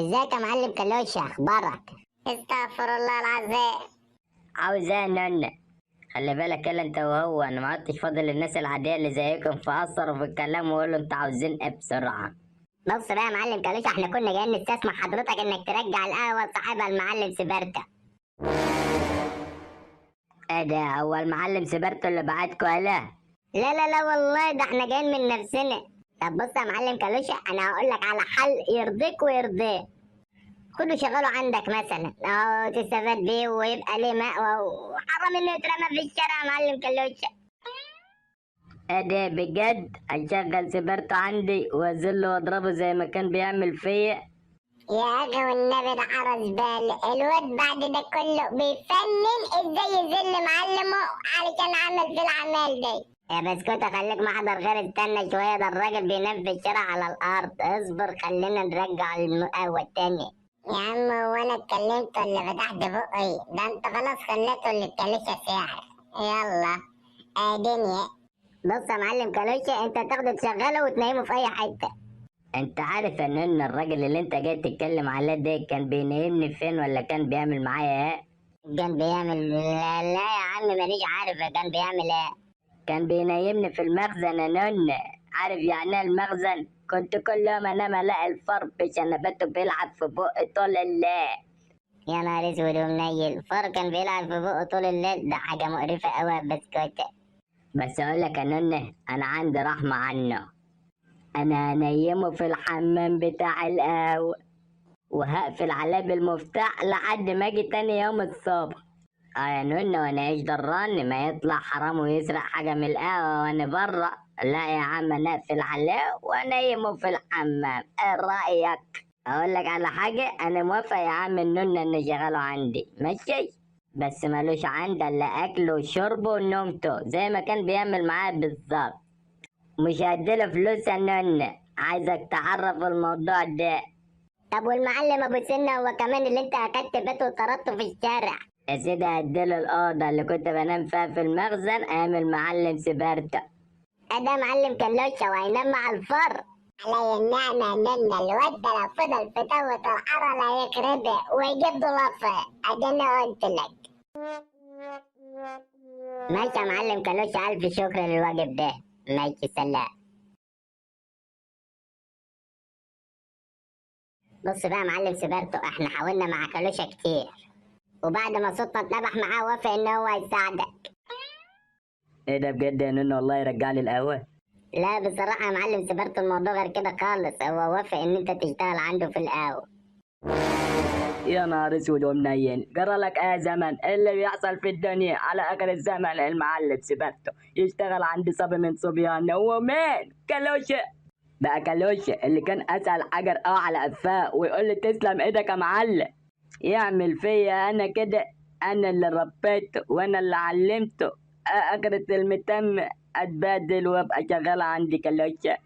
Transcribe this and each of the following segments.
ازيك يا معلم كلوش، اخبارك؟ استغفر الله العظيم. عاوز ايه يا نونة؟ خلي بالك يلا انت وهو، انا ما عدتش فاضل للناس العاديه اللي زيكم فاثروا في الكلام وقولوا انتوا عاوزين ايه بسرعه. بص بقى يا معلم كلوش، احنا كنا جايين نستسمح حضرتك انك ترجع القهوه لصاحبها المعلم سبرتا. ايه ده؟ هو المعلم سبرتو اللي بعتكوا عليه؟ لا لا لا والله، ده احنا جايين من نفسنا. طب بص يا معلم كلوش، انا هقول لك على حل يرضيك ويرضيه. خده شغله عندك مثلا او تستفاد بيه ويبقى ليه مأوى، وحرام انه يترمى في الشارع يا معلم كلوش. ايه ده بجد؟ اشغل سبرتو عندي واذله واضربه زي ما كان بيعمل فيا؟ يا اخي والنبي ده حرس بالي الواد بعد ده كله بيفنن ازاي يذل معلمه علشان عمل في الاعمال دي. يا بسكوتة خليك محضر، غير استنى شوية، ده الراجل بينام في الشارع على الأرض. اصبر خلينا نرجع القهوة التانية. يا عم هو أنا اتكلمت ولا فتحت بقي؟ ده أنت خلاص خليته اللي الكالوشة ساعة. يلا دنيا. بص يا معلم كالوشة، أنت تاخده تشغله وتنيمه في أي حتة. انت عارف يا نونة الراجل اللي انت جاي تتكلم عليه ده كان بينيمني فين ولا كان بيعمل معايا ايه؟ كان بيعمل لا, لا يا عم مانيش عارف كان بيعمل ايه. كان بينيمني في المخزن يا نونة. عارف يعني ايه المخزن؟ كنت كل يوم انام الاقي الفار بشنباته بيلعب في بقي طول الليل. يا نهار اسود ومنيل، الفار كان بيلعب في بقه طول الليل؟ ده حاجة مقرفة أوي يا بسكوتة. بس اقول لك يا نونة، انا عندي رحمة عنه. انا هنيمه في الحمام بتاع القهوة وهقفل عليه بالمفتاح لحد ما اجي تاني يوم الصبح. يا نونة، وانا ايش دراني ما يطلع حرام ويسرق حاجة من القهوة وانا برا؟ لا يا عم، انا اقفل عليه وانيمه في الحمام. ايه رأيك؟ اقول لك على حاجة، انا موافق يا عم النونة ان شغاله عندي ماشي، بس ملوش عندي الا اكله وشربه ونومته زي ما كان بيعمل معايا بالظبط. مش هديله فلوس يا نونة، عايزك تعرف الموضوع ده. طب والمعلم أبو سنة هو كمان اللي أنت أخدت بيته وطردته في الشارع؟ يا سيدي هديله الأوضة اللي كنت بنام فيها في المخزن أيام المعلم سبرتا. ده معلم كلوشة وهينام مع الفار؟ علي النعمة منا الواد ده لو فضل في توة الحارة لا يخربها ويجيب ضلافة. أدينا قلت لك. ماشي يا معلم كلوشة، ألف شكر للواجب ده. ماشي سلام. بص بقى يا معلم سبرتو، احنا حاولنا مع كلوشة كتير، وبعد ما صوتنا اتنبح معاه وافق ان هو يساعدك. ايه ده بجد يا نونو؟ والله يرجع لي القهوة. لا بصراحة يا معلم سبرتو الموضوع غير كده خالص، هو وافق ان انت تشتغل عنده في القهوة. يا نهار اسود ومنيل، جرى لك ايه زمن اللي بيحصل في الدنيا على اخر الزمن المعلم سبرتو يشتغل عند صبي من صبيانه. ومين؟ كلوشة. بقى كلوشة اللي كان اسأل حجر او على قفاه ويقول لي تسلم ايدك يا معلم، يعمل فيا انا كده؟ انا اللي ربيته وانا اللي علمته. اخرة المتم اتبادل وابقى شغال عندي كلوشة.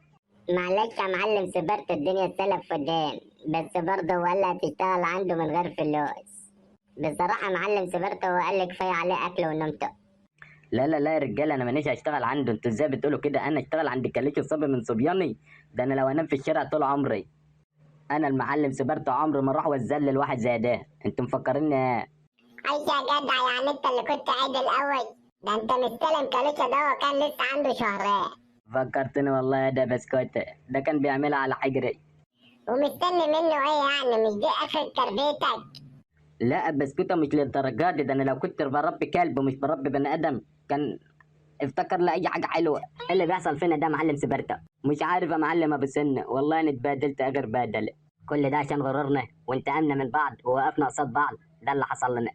معلش يا معلم سبرتو، الدنيا اتسلف قدام، بس برضه هو قال لي هتشتغل عنده من غير فلوس. بصراحة يا معلم سبرتو هو قال لي كفاية عليه أكل ونومته. لا لا لا يا رجاله، انا مانيش هشتغل عنده. انتوا ازاي بتقولوا كده؟ انا اشتغل عند كليش الصبي من صبياني؟ ده انا لو انام في الشارع طول عمري. انا المعلم سبرتو عمري ما اروح واتذلل واحد زي ده. انتوا مفكرين ايه؟ عايش يا جدع، يعني انت اللي كنت قاعد الأول؟ ده انت مستلم كاليشة ده وكان لسه عنده شهرين. فكرتني والله يا ده بسكوتة، ده كان بيعملها على حجري. ومستني منه ايه يعني؟ مش دي آخر تربيتك؟ لا بسكوتة مش للدرجات دي، ده انا لو كنت بربي كلب ومش بربي بني ادم كان افتكر لي اي حاجه حلوه. إيه اللي بيحصل فينا ده معلم سبرتا؟ مش عارف يا معلم ابو سنه، والله انا اتبادلت اغير بادل. كل ده عشان غررنا وانتقمنا من بعض ووقفنا قصاد بعض. ده اللي حصل لنا،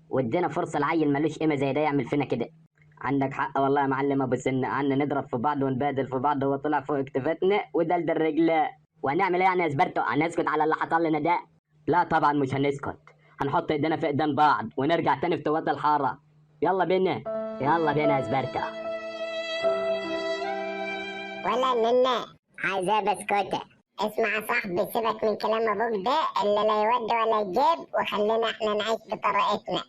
وادينا فرصه لعيل ملوش قيمه زي ده يعمل فينا كده. عندك حق والله يا معلم ابو سنه، قعدنا نضرب في بعض ونبادل في بعض وهو طلع فوق اكتفاتنا ودلدل رجله. وهنعمل ايه يعني يا سبرتو؟ هنسكت على اللي حصل لنا ده؟ لا طبعا مش هنسكت، هنحط ايدينا في ايدين بعض ونرجع تاني في توات الحاره. يلا بينا، يلا بينا يا سبرتو. ولا ننا عايز ايه بسكوتة؟ اسمع يا صاحبي، سيبك من كلام ابوك ده اللي لا يودي ولا يجيب، وخلينا احنا نعيش بطريقتنا.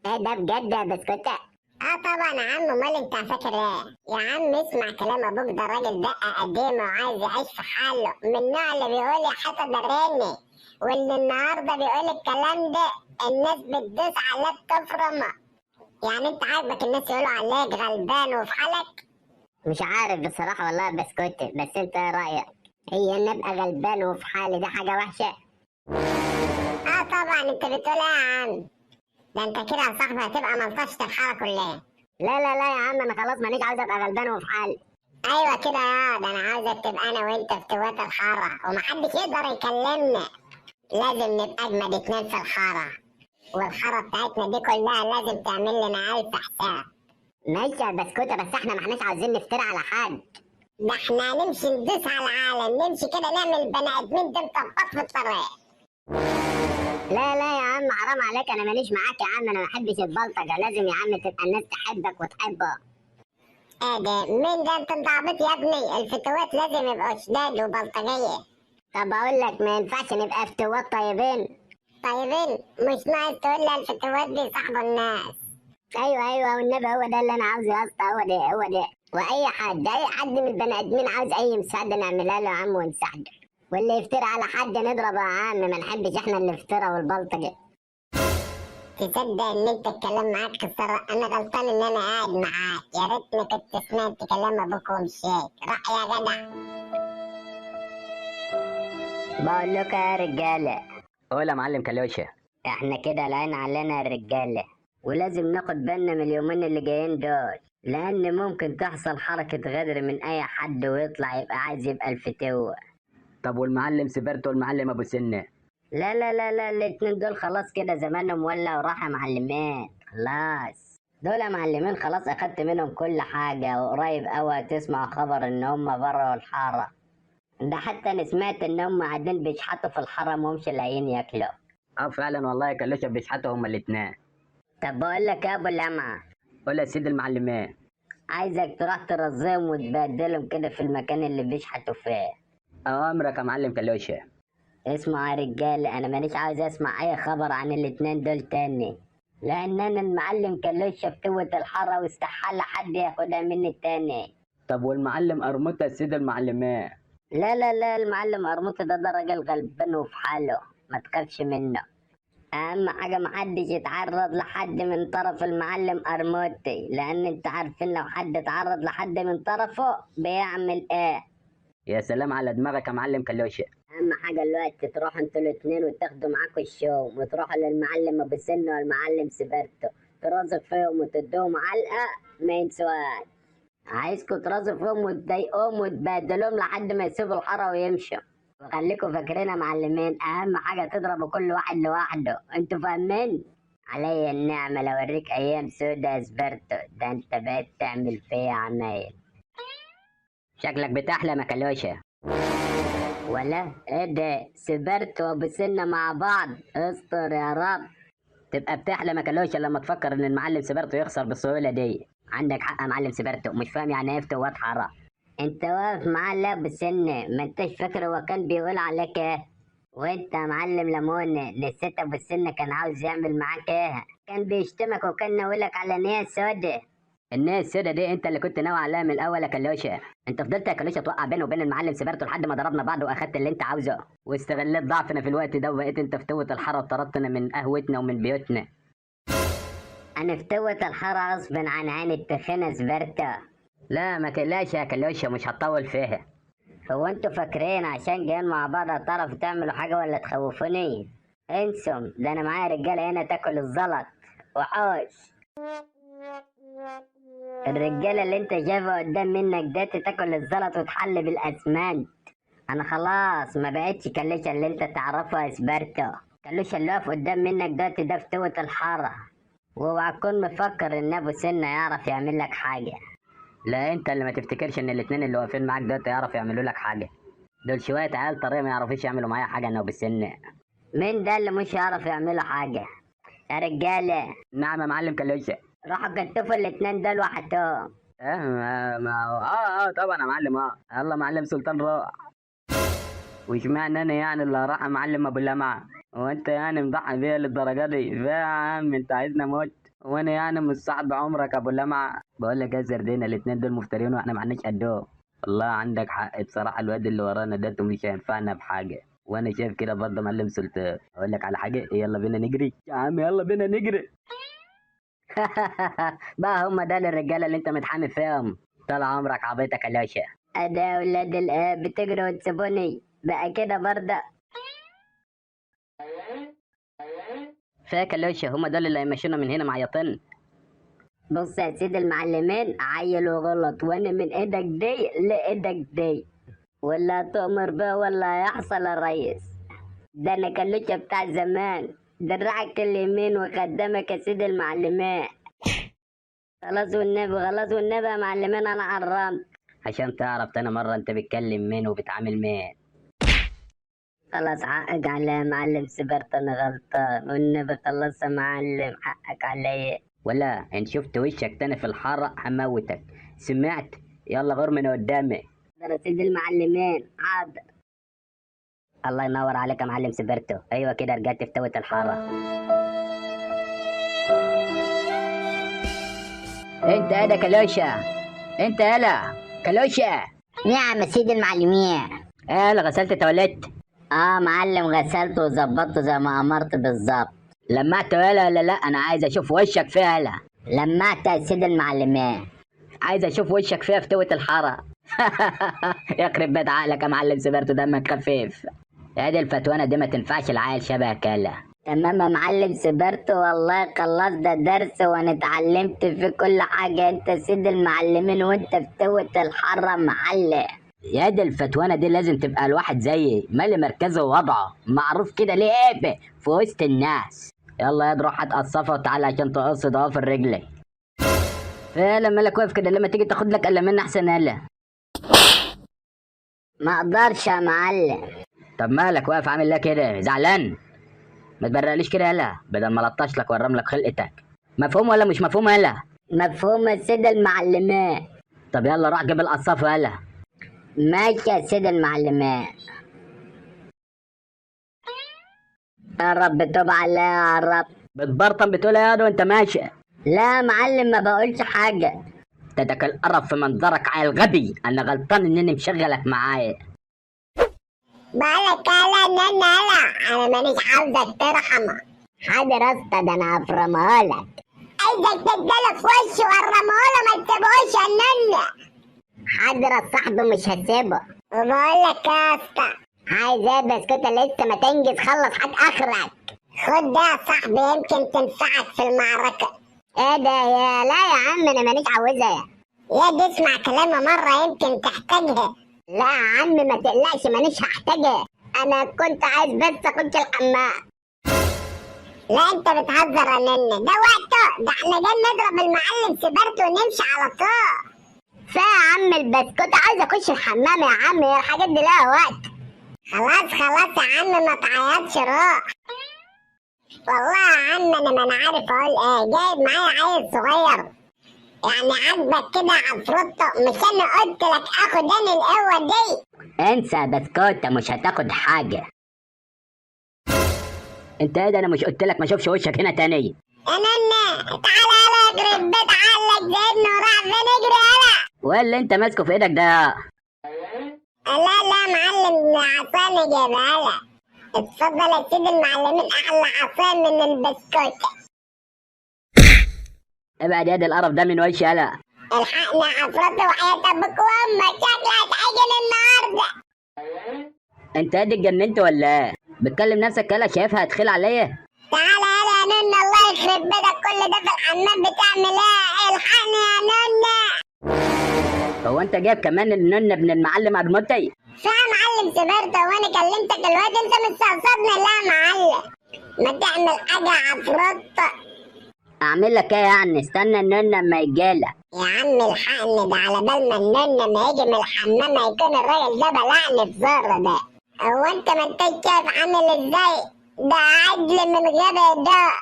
ايه ده بجد يا بسكوتة؟ اه طبعا يا عم، امال انت فاكر ايه؟ يا عم اسمع كلام ابوك ده، راجل دقة قديمة وعايز يعيش في حاله، من النوع اللي بيقول يا حتى دراني واللي النهارده بيقول الكلام ده الناس بتدوس عليه بتفرمه. يعني انت عاجبك الناس يقولوا عليك غلبان وفي حالك؟ مش عارف بصراحة والله بسكوت، بس انت ايه رأيك؟ هي ان ابقى غلبان وفي حالي ده حاجة وحشة؟ اه طبعا، انت بتقول ايه يا عم؟ ده انت كده يا صاحبي هتبقى ملطشة الحارة كلها. لا لا لا يا عم، انا خلاص مانيش عاوز ابقى غلبان وفي حالي. ايوه كده يا ده، انا عاوزك تبقى انا وانت فتوات الحارة ومحدش يقدر يكلمنا. لازم نبقى اجمد اتنين في الحارة، والحارة بتاعتنا دي كلها لازم تعمل لنا 1000 حساب. ماشي يا بسكوتة، بس احنا ما احناش عاوزين نفتري على حد. ده احنا نمشي ندوس على العالم، نمشي كده نعمل بني ادمين دول طبقات في الطريق. لا لا يا عم حرام عليك، انا مانيش معاك يا عم، انا ما بحبش البلطجة، لازم يا عم تبقى الناس تحبك وتحبك. ايه ده؟ مين ده؟ انت عبيط يا ابني، الفتوات لازم يبقوا شداد وبلطجية. طب اقول لك، ما ينفعش نبقى فتوات طيبين؟ طيبين؟ مش ناقص تقول لي الفتوات بيصاحبوا الناس. ايوه والنبي هو ده اللي انا عاوزه يا اسطى، هو ده. واي حد من البني ادمين عاوز اي مساعده نعملها له يا عم ونساعده، واللي يفتري على حد نضربه يا عم، ما نحبش احنا اللي افترى والبلطجه. تصدق ان انت الكلام معاك قصر؟ انا غلطان ان انا قاعد معاك، يا ريتني كنت سمعت كلام ابوك ومشيت. رأي يا جدع. بقول لك يا رجالة، قول يا معلم كلوشة. احنا كده العين علينا يا رجالة، ولازم ناخد بالنا من اليومين اللي جايين دول، لأن ممكن تحصل حركة غدر من أي حد ويطلع يبقى عايز يبقى الفتوة. طب والمعلم سبرت والمعلم ابو سنة؟ لا الاتنين دول خلاص كده زمانهم ولا وراح يا معلمين، خلاص دول يا معلمين خلاص أخدت منهم كل حاجة، وقريب أوي تسمع خبر إن هما برا الحارة. ده حتى أنا سمعت إن هما قاعدين بيشحتوا في الحرم ومش لاقيين ياكلوا. اه فعلا والله يا كلوشة بيشحتوا هما الاتنين. طب بقول لك يا أبو لمعة، قول يا سيدي المعلمين. عايزك تروح ترزيهم وتبدلهم كده في المكان اللي بيشحتوا فيه. اوامرك يا معلم كلوشة. اسمع يا رجال، انا مانيش عاوز اسمع اي خبر عن الاتنين دول تاني، لان انا المعلم كلوش فتوة الحارة واستحالة حد ياخدها مني تاني. طب والمعلم قرموطة يا سيدي المعلمين؟ لا المعلم قرموطة ده راجل غلبان وفي حاله، ما تخافش منه. اهم حاجة محدش يتعرض لحد من طرف المعلم قرموطي، لان انت عارفين لو حد اتعرض لحد من طرفه بيعمل ايه. يا سلام على دماغك يا معلم كلوشة. اهم حاجه الوقت تروحوا انتوا الاتنين وتاخدوا معاكوا الشوم، وتروحوا للمعلم ابو سنه والمعلم سبرتو، ترازق فيهم وتدوهم علقه ما ينسوهاش. عايزكوا ترازق فيهم وتضايقوهم وتبهدلوهم لحد ما يسيبوا الحاره ويمشوا. وخليكوا فاكرين يا معلمين، اهم حاجه تضربوا كل واحد لوحده، انتوا فاهمين؟ عليا النعمه لو اوريك ايام سودا يا سبرتو، ده انت بقيت تعمل فيا عمايل. شكلك بتحلم يا كلوشة. ولا ايه ده؟ سبرت وابو سنة مع بعض؟ استر يا رب. تبقى بتحلم يا كلوشة لما تفكر ان المعلم سبرتو يخسر بالسهولة دي. عندك حق يا معلم سبرتو، مش فاهم يعني ايه فتوات حارة. انت واقف معاه لا ابو سنة، ما انتش فاكر هو كان بيقول عليك ايه؟ وانت يا معلم لمونة نسيت ابو سنة كان عاوز يعمل معاك ايه؟ كان بيشتمك وكان ناويلك على نية سودة. الناس السودا دي انت اللي كنت ناوي عليها من الاول يا كلوشة. انت فضلت يا كلوشة توقع بينه وبين المعلم سبرتو لحد ما ضربنا بعض واخدت اللي انت عاوزه، واستغليت ضعفنا في الوقت ده وبقيت انت فتوة الحارة وطردتنا من قهوتنا ومن بيوتنا. انا فتوة الحارة غصب عن عين التخينة سبرتو. لا ما تقلقش يا كلوشة، مش هتطول فيها. هو انتوا فاكرين عشان جايين مع بعض هتعرفوا تعملوا حاجة ولا تخوفوني؟ انسوا، ده انا معايا رجالة هنا تاكل الزلط وحوش. الرجالة اللي انت شايفها قدام منك ديت تاكل الزلط وتحل بالاسمنت. انا خلاص ما بقتش كلوشة اللي انت تعرفه يا سبرتو. كلوشة اللي واقف قدام منك دوت ده فتوة الحارة، واوعى تكون مفكر ان ابو سنة يعرف يعمل لك حاجة. لا انت اللي ما تفتكرش ان الاتنين اللي واقفين معاك دول يعرفوا يعملوا لك حاجة. دول شوية عيال طريقة ما يعرفوش يعملوا معايا حاجة انا وبالسن. مين ده اللي مش يعرف يعملوا حاجة؟ يا رجالة. نعم يا معلم كلوشة. روحوا كتفوا الاتنين دول وحدهم. طبعا يا معلم. الله معلم سلطان روح. وش معنى انا يعني اللي راح معلم ابو لمعة؟ وانت يعني مضحي بيا للدرجة دي؟ يا عم انت عايزني اموت؟ وانا يعني مش صاحب عمرك ابو لمعة؟ بقول لك يا زردين الاتنين دول مفترين واحنا معناش قدهم. والله عندك حق بصراحة، الواد اللي ورانا ده مش هينفعنا بحاجة. وانا شايف كده برضه معلم سلطان. اقول لك على حاجه، يلا بينا نجري يا عم، يلا بينا نجري. بقى هم ده الرجاله اللي انت متحامي فيهم؟ طال عمرك عبيط يا كلاشة. انا ولاد الاب بتجروا وتسيبوني بقى كده برضه. فيا كلاشة، هم دول اللي هيمشونا من هنا معيطين. بص يا سيدي المعلمين، عيل وغلط وانا من ايدك دي لايدك دي، ولا تؤمر به ولا هيحصل يا ريس. ده انا كلوشة بتاع زمان، درعك اليمين وخدامك يا سيدي المعلمين. خلاص والنبي خلاص والنبي يا معلمين، انا قربت. عشان تعرف تاني مرة انت بتكلم مين وبتعامل مين. خلاص حقك عليا يا معلم سبرت، انا غلطان والنبي خلاص يا معلم حقك عليا. ولا ان شفت وشك تاني في الحارة هموتك، سمعت؟ يلا غور من قدامي. ده سيدي المعلمين حاضر. الله ينور عليك يا معلم سبرتو، ايوه كده رجعت في توة الحارة. انت يا كلوشة، انت يالا كلوشة. نعم يا سيدي المعلمين. يالا غسلت تواليت؟ معلم غسلت وظبطت زي ما امرت بالظبط. لمعت يالا ولا لا؟ انا عايز اشوف وشك فيها يالا. لمعت يا سيدي المعلمين. عايز اشوف وشك فيها في توة الحارة. يخرب بيت عقلك يا معلم سبرتو، دمك خفيف. هذه الفتوانة دي ما تنفعش العيل شبهك يالا. تمام يا معلم سبرت، والله خلصت ده درس وانا اتعلمت في كل حاجة. انت سيد المعلمين وانت في توة الحارة معلم. يا دي الفتوانة دي لازم تبقى الواحد زيي مالي مركزه ووضعه معروف كده ليه ايه في وسط الناس. يلا يا روح هتقصفها وتعالى عشان تقص ضوافر رجلي. فعلا مالك واقف كده؟ لما تيجي تاخد لك قلمين احسن يالا. ما اقدرش يا معلم. طب مالك واقف عامل ليه كده؟ زعلان؟ ما تبرقليش كده يالا بدل ما لطش لك وارم لك خلقتك. مفهوم ولا مش مفهوم يالا؟ مفهوم يا سيد المعلمين. طب يلا روح جيب القصاف يالا. ماشي يا سيد المعلمين. يا رب توب عليا يا رب. بتبرطم بتقول يا وانت ماشي؟ لا يا معلم ما بقولش حاجة. تدك القرف في منظرك عيل غبي، انا غلطان انني مشغلك معايا. بقولك يالا ان انا مانيش عاوزك ترحمه. حاضر يا اسطى، ده انا هفرمها لك. عايزك تديله في وشه ورمهوله، ما تسيبهوش يا ننة. حاضر يا صاحبي مش هسيبه. وبقولك يا اسطى، عايز ايه بسكوتة لسه ما تنجز؟ خلص حاج اخرك. خد ده يا صاحبي يمكن تنفعك في المعركة. ايه ده؟ يا لا يا عم انا مانيش عاوزها. يا دي اسمع كلامي مرة يمكن تحتاجها. لا يا عم ما تقلقش مانيش هحتاجها، انا كنت عايز بس اخش الحمام. لا انت بتهزر يا ننة، ده وقته، ده احنا جايين نضرب المعلم سبرتو ونمشي على طول. يا عم البسكوت عايز اخش الحمام يا عم، هي الحاجات دي لها وقت. خلاص يا عم ما تعيطش، روح. والله يا عم انا ما انا عارف اقول ايه، جايب معايا عيل صغير يعني عاجبك كده عفروتو، مش انا قلت لك اخد انا القوه دي؟ انسى بسكوتة مش هتاخد حاجة. انت ايه ده؟ انا مش قلت لك ما اشوفش وشك هنا تاني؟ يا ننة تعالى يلا يخرب بيت عقلك زيدنا وراح فين؟ اجري يلا. واللي انت ماسكه في ايدك ده؟ لا يا معلم، عصاني جايبها لك. اتفضل يا سيدي المعلمين، احلى عصاية من البسكوتة. ابعد يد القرف ده من وشي يالا. الحقنا يا عفروتو وحياة ابوك وامك، شكلها هتعجن النهارده. انت قد اتجننت ولا ايه؟ بتكلم نفسك يالا، شايفها هتخيل عليا؟ تعالى يلا يا ننة، الله يخرب بيتك كل ده في الحمام بتعمل ايه؟ الحقني يا ننة. هو انت جايب كمان النن ابن المعلم عرموتي؟ يا معلم سبرتو وانا كلمتك الواد انت مستقصدني؟ لا يا معلم ما تعمل حاجة يا عفروتو. اعمل لك ايه يعني؟ استنى النن اما يجيلك. يا عم الحقني، ده على بال ما النن ما يجي من الحمام هيكون الراجل ده بلعني في زر ده. هو انت ما انت شايف عامل ازاي؟ ده عدل من غير ده.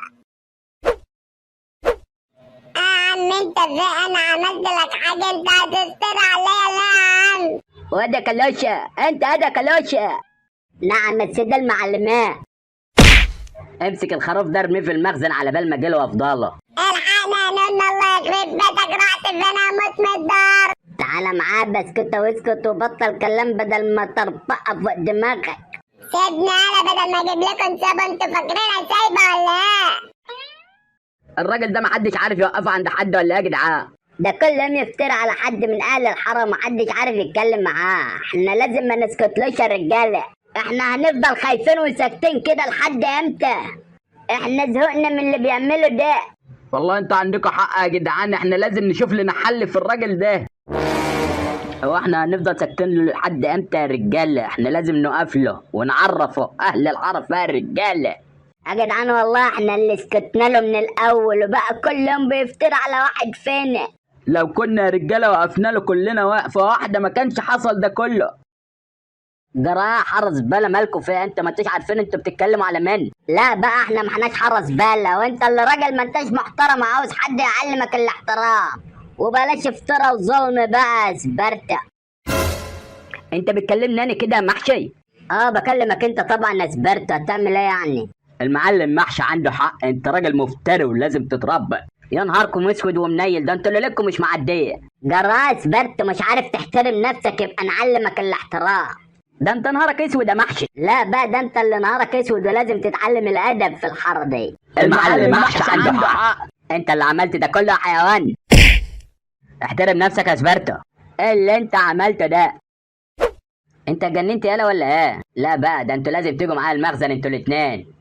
يا عم انت ازاي؟ انا عملت لك حاجة انت هتستر عليا؟ لا يا عم. وده كلوشة، انت هذا كلوشة. نعم يا سيد المعلمات. امسك الخروف ده ارميه في المخزن على بال ما اجيله افضاله. الحقنا يا نن، الله يخرب بيتك، رحت فين؟ اموت من الدار. تعالى معاه بسكوتة واسكت وبطل كلام بدل ما تربقها فوق دماغك. سيبني انا بدل ما اجيب لكم صابون، انتوا فاكرينها سايبه ولا ايه؟ الراجل ده محدش عارف يوقفه عند حد ولا ايه يا جدعان؟ ده كل يوم يفترى على حد من اهل الحرم، محدش عارف يتكلم معاه. احنا لازم ما نسكتلوش يا رجاله. احنا هنفضل خايفين وساكتين كده لحد امتى؟ احنا زهقنا من اللي بيعمله ده. والله انتوا عندكم حق يا جدعان، احنا لازم نشوف لنا حل في الراجل ده. هو احنا هنفضل ساكتين له لحد امتى يا رجاله؟ احنا لازم نقف له ونعرفه اهل الحرم بقى الرجاله. يا جدعان والله احنا اللي سكتنا له من الاول، وبقى كل يوم بيفترى على واحد فينا. لو كنا يا رجاله وقفنا له كلنا وقفه واحده ما كانش حصل ده كله. جراح حرس بالة مالكوا فيها؟ انت ما انتش عارفين انتوا بتتكلموا على مين؟ لا بقى احنا ما احناش حرس بالة، وانت اللي راجل ما انتش محترم، عاوز حد يعلمك الاحترام. وبلاش افترى وظلم بقى سبرتة. انت بتكلمني انا كده يا محشي؟ اه بكلمك انت طبعا يا سبرتة، هتعمل ايه يعني؟ المعلم محشي عنده حق، انت راجل مفتري ولازم تتربى. يا نهاركم اسود ومنيل، ده انتوا ليلتكم مش معديه. جراح سبرت مش عارف تحترم نفسك، يبقى نعلمك الاحترام. ده انت نهارك اسود يا محشي. لا بقى ده انت اللي نهارك اسود، ولازم تتعلم الادب في الحاره دي. المعلم محشي عنده حق، انت اللي عملت ده كله يا حيوان. احترم نفسك يا سبرتو. ايه اللي انت عملته ده؟ انت جننت يالا ولا ايه؟ لا بقى ده انتوا لازم تيجوا معايا المخزن انتوا الاتنين.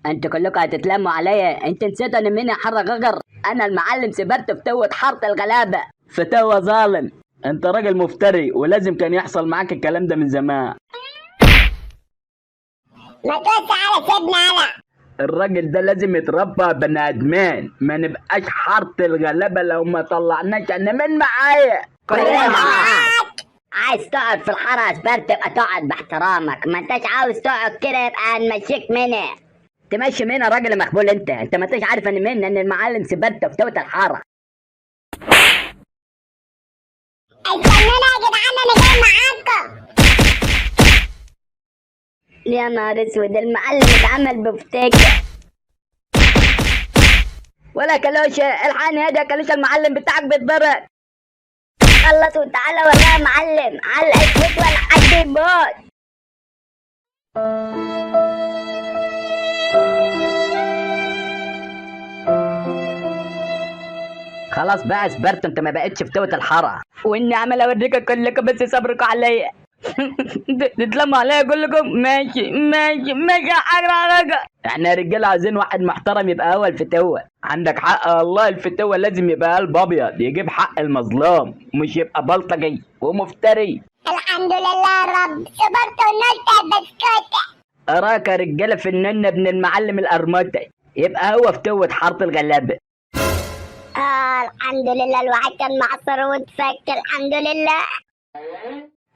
انتوا كلكم هتتلموا عليا. انت نسيت انا مين يا حر غجر؟ انا المعلم سبرتو فتوة حاره الغلابه. فتوة ظالم، انت راجل مفتري ولازم كان يحصل معاك الكلام ده من زمان. ما توسع على سيبني انا. الراجل ده لازم يتربى بني ادمان، ما نبقاش حاره الغلابه لو ما طلعناش. انا من معايا كلنا معاك. عايز تقعد في الحاره يا سبرت يبقى تقعد باحترامك، ما انتش عاوز تقعد كده يبقى هنمشيك منها. تمشي مين يا راجل مخبول؟ انت ما انتش عارف انا مين؟ ان المعلم سبرتو فتوة الحاره. استنونا يا جدعان انا جاي معاكم. يا نهار اسود، المعلم اتعمل بفتاكه. ولا كلوشه، الحقني هادي يا كلوشه، المعلم بتاعك بيتضرب. خلص وتعالى وراه يا معلم، على الاسود ولا حد يموت. خلاص بقى سبرتو، انت ما بقتش فتوة الحاره، واني عمال اوريكم كلكم بس صبركم عليا. تتلموا عليا كلكم؟ ماشي ماشي ماشي يا حاجه. احنا رجاله عايزين واحد محترم يبقى هو الفتوة. عندك حق والله، الفتوة لازم يبقى قلب ابيض يجيب حق المظلوم، مش يبقى بلطجي ومفتري. الحمد لله يا رب، صبرت ونلت يا بسكوتة. اراك يا رجاله في النن ابن المعلم القرموطي يبقى هو فتوة حاره الغلابه. الحمد لله الواحد كان معصر واتفك، الحمد لله.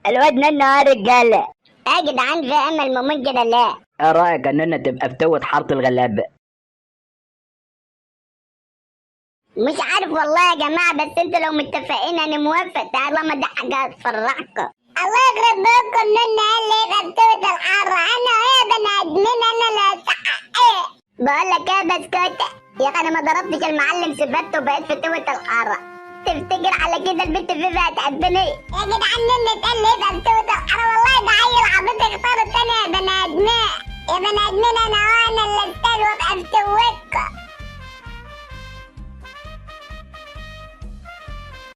الواد ننا يا رجاله. يا جدعان في امل مؤمن كده ليه؟ ايه رايك اننا تبقى فتوة حاره الغلابه؟ مش عارف والله يا جماعه، بس انتوا لو متفقين انا موافق. طالما دي حاجه هتفرحكم. الله يخرب بيكم، ننا اللي يبقى فتوة الحارة. انا وهي بني ادمين، انا اللي استحق ايه؟ بقول لك ايه يا بسكوتة، يا اخي انا ما ضربتش المعلم سبت وبقيت فتوة الحاره. تفتكر على كده البنت فيفا هتحبني؟ يا جدعان ننا تقال لي يبقى فتوة الحارة. والله ده عيل عبيط اختار التانية يا بني ادمين. يا بني ادمين انا